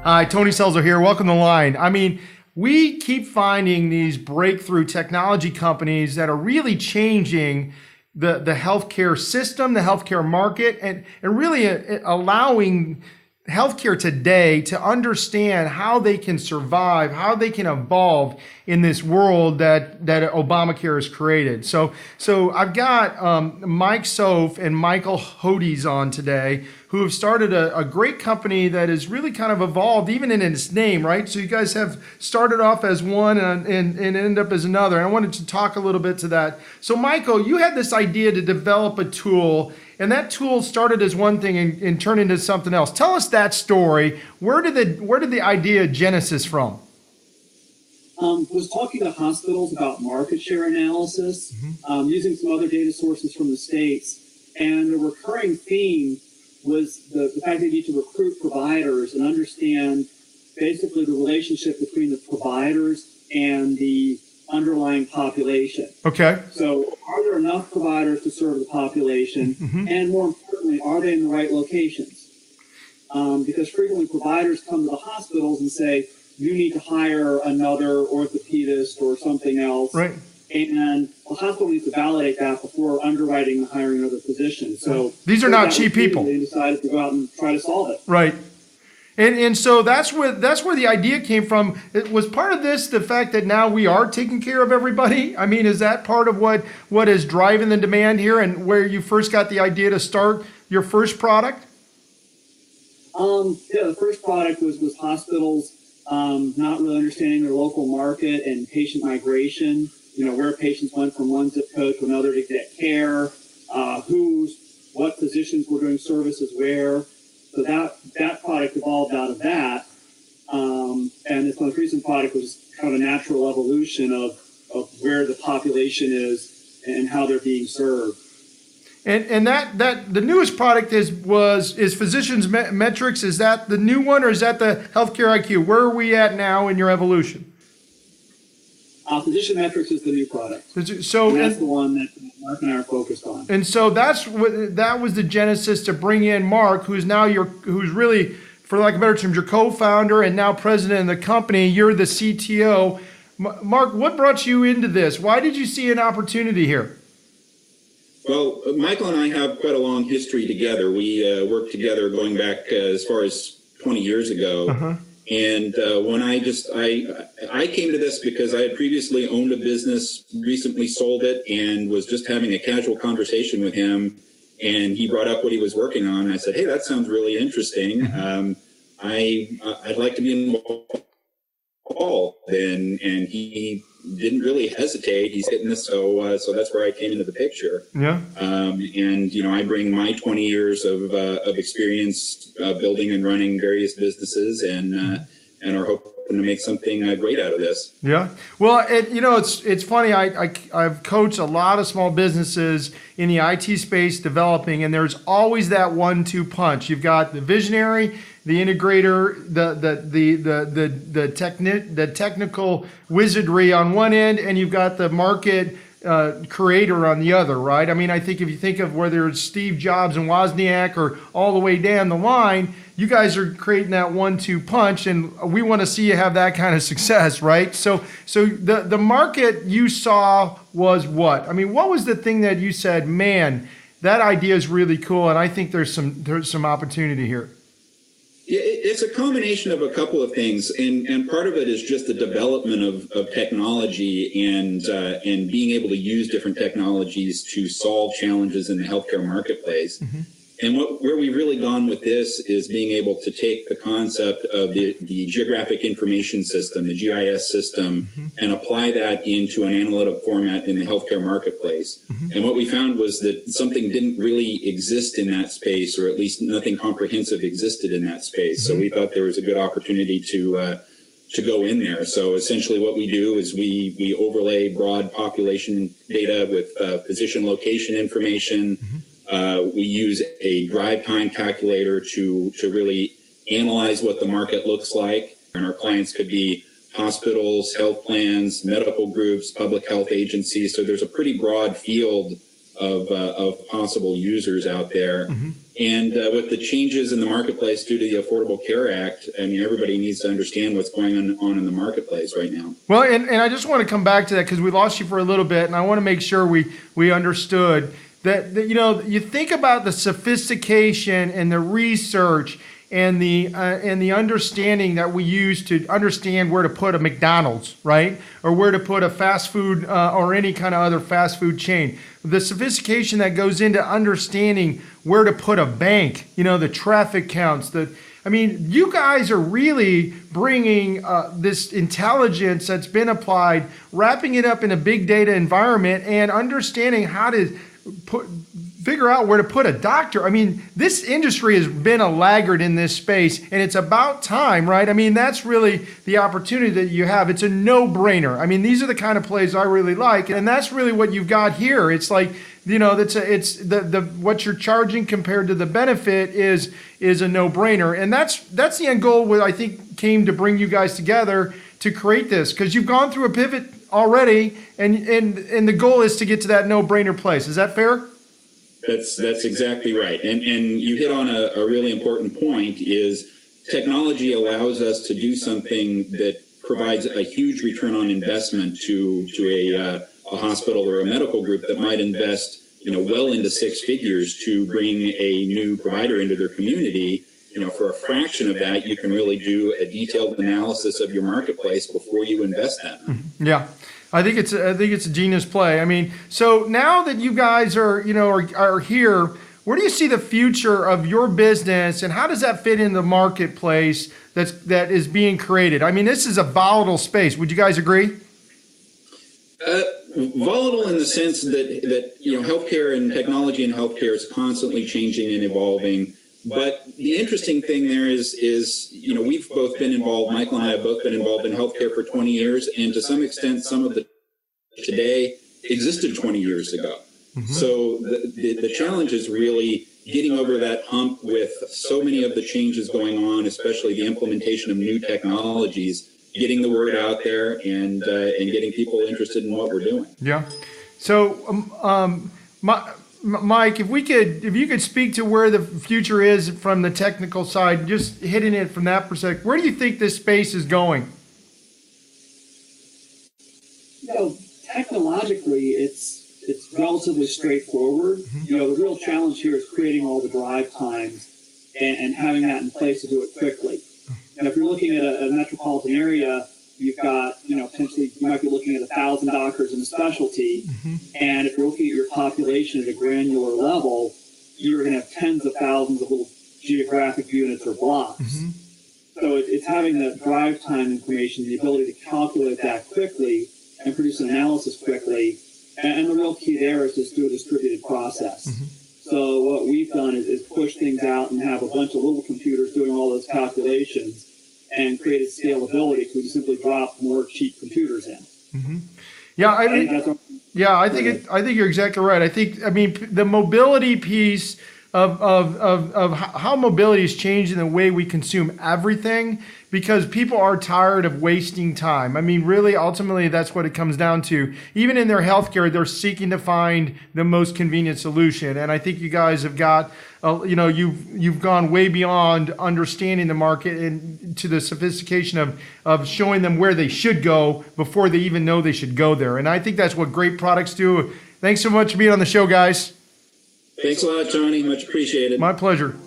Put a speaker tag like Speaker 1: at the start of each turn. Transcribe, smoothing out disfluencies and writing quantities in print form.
Speaker 1: Hi, Tony Selzer here. Welcome to the line. I mean, we keep finding these breakthrough technology companies that are really changing the healthcare system, the healthcare market, and really allowing healthcare today to understand how they can survive, how they can evolve in this world that Obamacare has created. So I've got Mike Soph and Micheal Hodes on today, who have started a great company that has really kind of evolved even in its name, right? So you guys have started off as one and end up as another. And I wanted to talk a little bit to that. So Micheal, you had this idea to develop a tool, and that tool started as one thing and turned into something else. Tell us that story. Where did the idea genesis from?
Speaker 2: Was talking to hospitals about market share analysis, using some other data sources from the States, and the recurring theme was the fact they need to recruit providers and understand basically the relationship between the providers and the underlying population.
Speaker 1: Okay.
Speaker 2: So are there enough providers to serve the population? And more importantly, are they in the right locations? Because frequently providers come to the hospitals and say, you need to hire another orthopedist or something else.
Speaker 1: Right.
Speaker 2: And the hospital needs to validate that before underwriting the hiring of the physician. So
Speaker 1: these are not cheap people.
Speaker 2: They decided to go out and try to solve it.
Speaker 1: Right. And so that's where the idea came from. It was part of this, the fact that now we are taking care of everybody. I mean, is that part of what is driving the demand here, and where you first got the idea to start your first product?
Speaker 2: Yeah, the first product was hospitals not really understanding their local market and patient migration. You know, where patients went from one zip code to another to get care, what physicians were doing services where. So that product evolved out of that. And this most recent product was kind of a natural evolution of where the population is and how they're being served.
Speaker 1: And that the newest product is Physicians Metrics. Is that the new one, or is that the Healthcare IQ? Where are we at now in your evolution?
Speaker 2: Physician Metrics is the new product.
Speaker 1: So
Speaker 2: and that's the one that Mark and I are focused on.
Speaker 1: And so that was the genesis to bring in Mark, who's really, for lack of a better term, your co-founder and now president of the company. You're the CTO. Mark, what brought you into this? Why did you see an opportunity here?
Speaker 3: Well, Micheal and I have quite a long history together. We worked together going back as far as 20 years ago. And when I came to this because I had previously owned a business, recently sold it, and was just having a casual conversation with him. And he brought up what he was working on. And I said, hey, that sounds really interesting. I'd like to be involved. And he didn't really hesitate. He's hitting this, so that's where I came into the picture.
Speaker 1: Yeah.
Speaker 3: And I bring my 20 years of experience building and running various businesses, and are hoping to make something great out of this.
Speaker 1: Yeah. Well, it's funny. I've coached a lot of small businesses in the IT space developing, and there's always that 1-2 punch. You've got the visionary, the integrator, the technical wizardry on one end, and you've got the market creator on the other, right? I mean, I think if you think of whether it's Steve Jobs and Wozniak or all the way down the line, you guys are creating that 1-2 punch, and we want to see you have that kind of success, right? So the market you saw was what? I mean, what was the thing that you said, man, that idea is really cool, and I think there's some opportunity here?
Speaker 3: Yeah, it's a combination of a couple of things, and part of it is just the development of technology and being able to use different technologies to solve challenges in the healthcare marketplace. And where we've really gone with this is being able to take the concept of the geographic information system, the GIS system, and apply that into an analytic format in the healthcare marketplace. And what we found was that something didn't really exist in that space, or at least nothing comprehensive existed in that space. So we thought there was a good opportunity to go in there. So essentially what we do is we overlay broad population data with physician location information. We use a drive time calculator to really analyze what the market looks like. And our clients could be hospitals, health plans, medical groups, public health agencies. So there's a pretty broad field of possible users out there. And with the changes in the marketplace due to the Affordable Care Act, I mean, everybody needs to understand what's going on in the marketplace right now.
Speaker 1: Well, and I just want to come back to that because we lost you for a little bit, and I want to make sure we understood that you know, you think about the sophistication and the research and the understanding that we use to understand where to put a McDonald's, right, or where to put a fast food or any kind of other fast food chain. The sophistication that goes into understanding where to put a bank, you know, the traffic counts, I mean, you guys are really bringing this intelligence that's been applied, wrapping it up in a big data environment and understanding how to figure out where to put a doctor. I mean, this industry has been a laggard in this space, and it's about time, right? I mean, that's really the opportunity that you have. It's a no-brainer. I mean, these are the kind of plays I really like, and that's really what you've got here. It's like, you know, it's what you're charging compared to the benefit is a no-brainer, and that's the end goal. What I think came to bring you guys together to create this, because you've gone through a pivot already, and the goal is to get to that no-brainer place. Is that fair?
Speaker 3: That's exactly right. And you hit on a really important point is technology allows us to do something that provides a huge return on investment to a hospital or a medical group that might invest, you know, well into six figures to bring a new provider into their community. You know, for a fraction of that, you can really do a detailed analysis of your marketplace before you invest that.
Speaker 1: Yeah. I think it's a genius play. I mean, so now that you guys are here, where do you see the future of your business, and how does that fit in the marketplace that is being created? I mean, this is a volatile space. Would you guys agree?
Speaker 3: Volatile in the sense that you know, healthcare and technology in healthcare is constantly changing and evolving. But the interesting thing there is, you know, we've both been involved, Michael and I have both been involved in healthcare for 20 years, and to some extent, some of the today existed 20 years ago. Mm-hmm. So the challenge is really getting over that hump with so many of the changes going on, especially the implementation of new technologies, getting the word out there and getting people interested in what we're doing.
Speaker 1: Yeah. So, Mike, if you could speak to where the future is from the technical side, just hitting it from that perspective, where do you think this space is going?
Speaker 2: You know, technologically, it's relatively straightforward. Mm-hmm. You know, the real challenge here is creating all the drive times and having that in place to do it quickly. And if you're looking at a metropolitan area, you've got, you know, potentially you might be looking at 1,000 doctors in a specialty. Mm-hmm. And if you're looking at your population at a granular level, you're going to have tens of thousands of little geographic units or blocks. Mm-hmm. So it's having that drive time information, the ability to calculate that quickly and produce an analysis quickly. And the real key there is just do a distributed process. Mm-hmm. So what we've done is push things out and have a bunch of little computers doing all those calculations and created scalability because we simply drop more cheap computers in. Mm-hmm.
Speaker 1: Yeah, I think you're exactly right. I mean the mobility piece of how mobility is changing the way we consume everything, because people are tired of wasting time. I mean, really, ultimately, that's what it comes down to. Even in their healthcare, they're seeking to find the most convenient solution. And I think you guys have got, you've gone way beyond understanding the market and to the sophistication of showing them where they should go before they even know they should go there. And I think that's what great products do. Thanks so much for being on the show, guys.
Speaker 3: Thanks a lot, Tony. Much appreciated.
Speaker 1: My pleasure.